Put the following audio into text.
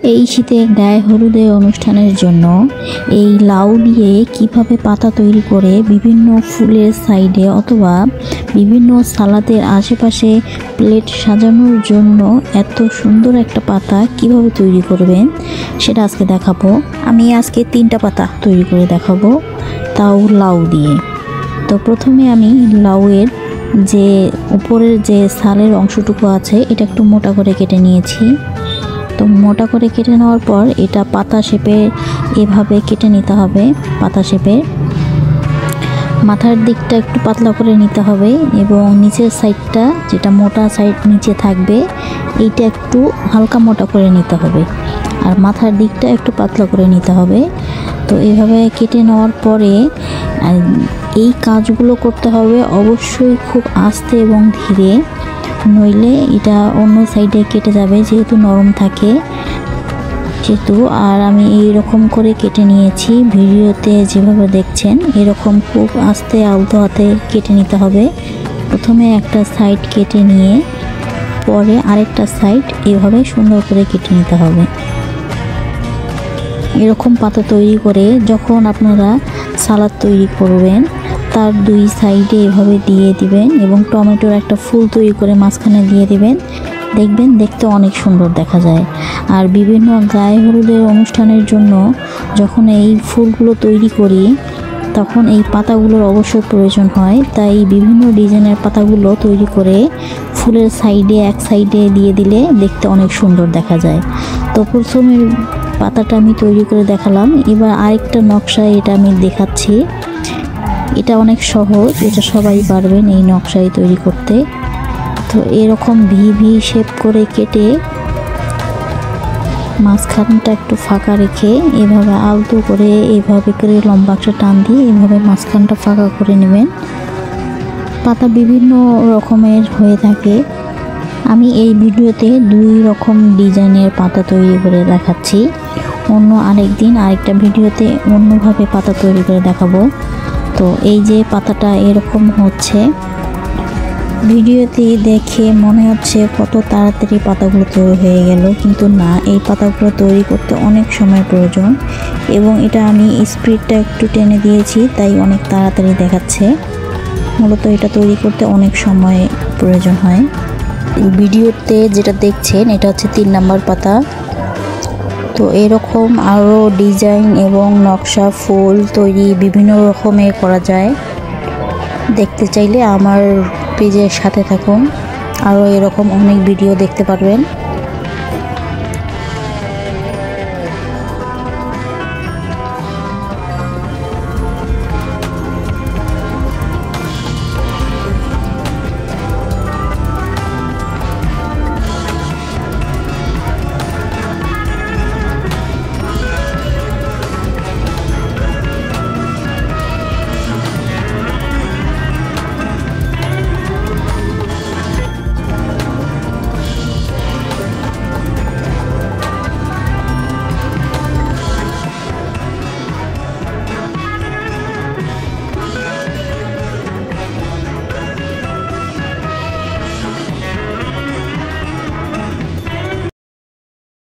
এই শীতে গায়ে হলুদের অনুষ্ঠানের জন্য এই লাউ দিয়ে কিভাবে পাতা তৈরি করে বিভিন্ন ফুলের সাইডে অথবা বিভিন্ন সালাদের আশেপাশে প্লেট সাজানোর জন্য এত সুন্দর একটা পাতা কিভাবে তৈরি করবেন সেটা আজকে দেখাবো। আমি আজকে 3টা পাতা তৈরি করে দেখাবো, তাও লাউ দিয়ে। তো প্রথমে আমি লাউয়ের যে উপরের যে ছালের অংশটুকু আছে এটা একটু মোটা করে কেটে নিয়েছি। তো মোটা করে কেটে নেওয়ার পর এটা পাতা শেপে এভাবে কেটে নিতে হবে। পাতা শেপে মাথার দিকটা একটু পাতলা করে নিতে হবে এবং নিচের সাইডটা যেটা মোটা সাইড নিচে থাকবে এইটা একটু হালকা মোটা করে নিতে হবে, আর মাথার দিকটা একটু পাতলা করে নিতে হবে। তো এইভাবে কেটে নেওয়ার পরে এই কাজগুলো করতে হবে অবশ্যই খুব আস্তে এবং ধীরে, নইলে এটা অন্য সাইডে কেটে যাবে যেহেতু নরম থাকে যেহেতু। আর আমি এই রকম করে কেটে নিয়েছি, ভিডিওতে যেভাবে দেখছেন এরকম খুব আস্তে আলতো হাতে কেটে নিতে হবে। প্রথমে একটা সাইড কেটে নিয়ে পরে আরেকটা সাইড এভাবে সুন্দর করে কেটে নিতে হবে। এরকম পাতা তৈরি করে যখন আপনারা সালাদ তৈরি করবেন তার 2 সাইডে এভাবে দিয়ে দিবেন এবং টমেটোর একটা ফুল তৈরি করে মাঝখানে দিয়ে দিবেন, দেখবেন দেখতে অনেক সুন্দর দেখা যায়। আর বিভিন্ন গায়ে হলুদের অনুষ্ঠানের জন্য যখন এই ফুলগুলো তৈরি করি তখন এই পাতাগুলোর অবশ্যই প্রয়োজন হয়, তাই বিভিন্ন ডিজাইনের পাতাগুলো তৈরি করে ফুলের সাইডে এক সাইডে দিয়ে দিলে দেখতে অনেক সুন্দর দেখা যায়। তো প্রথমে পাতাটা আমি তৈরি করে দেখালাম, এবার আরেকটা নকশা এটা আমি দেখাচ্ছি। এটা অনেক সহজ, এটা সবাই পারবেন এই নকশায় তৈরি করতে। তো এরকম ভি শেপ করে কেটে মাঝখানটা একটু ফাঁকা রেখে এভাবে আলতো করে এভাবে করে লম্বা একটা টান দিয়ে এভাবে মাঝখানটা ফাঁকা করে নেবেন। পাতা বিভিন্ন রকমের হয়ে থাকে, আমি এই ভিডিওতে 2 রকম ডিজাইনের পাতা তৈরি করে দেখাচ্ছি। অন্য আরেকদিন আরেকটা ভিডিওতে অন্যভাবে পাতা তৈরি করে দেখাবো। তো এই যে পাতাটা এরকম হচ্ছে, ভিডিওতে দেখে মনে হচ্ছে কত তাড়াতাড়ি পাতাগুলো তৈরি হয়ে গেল, কিন্তু না, এই পাতাগুলো তৈরি করতে অনেক সময় প্রয়োজন এবং এটা আমি স্পিডটা একটু টেনে দিয়েছি তাই অনেক তাড়াতাড়ি দেখাচ্ছে। মূলত এটা তৈরি করতে অনেক সময় প্রয়োজন হয়। ভিডিওতে যেটা দেখছেন এটা হচ্ছে 3 নাম্বার পাতা। তো এরকম আরও ডিজাইন এবং নকশা ফুল তৈরি বিভিন্ন রকমের করা যায়। দেখতে চাইলে আমার পেজের সাথে থাকুন, আরও এরকম অনেক ভিডিও দেখতে পারবেন।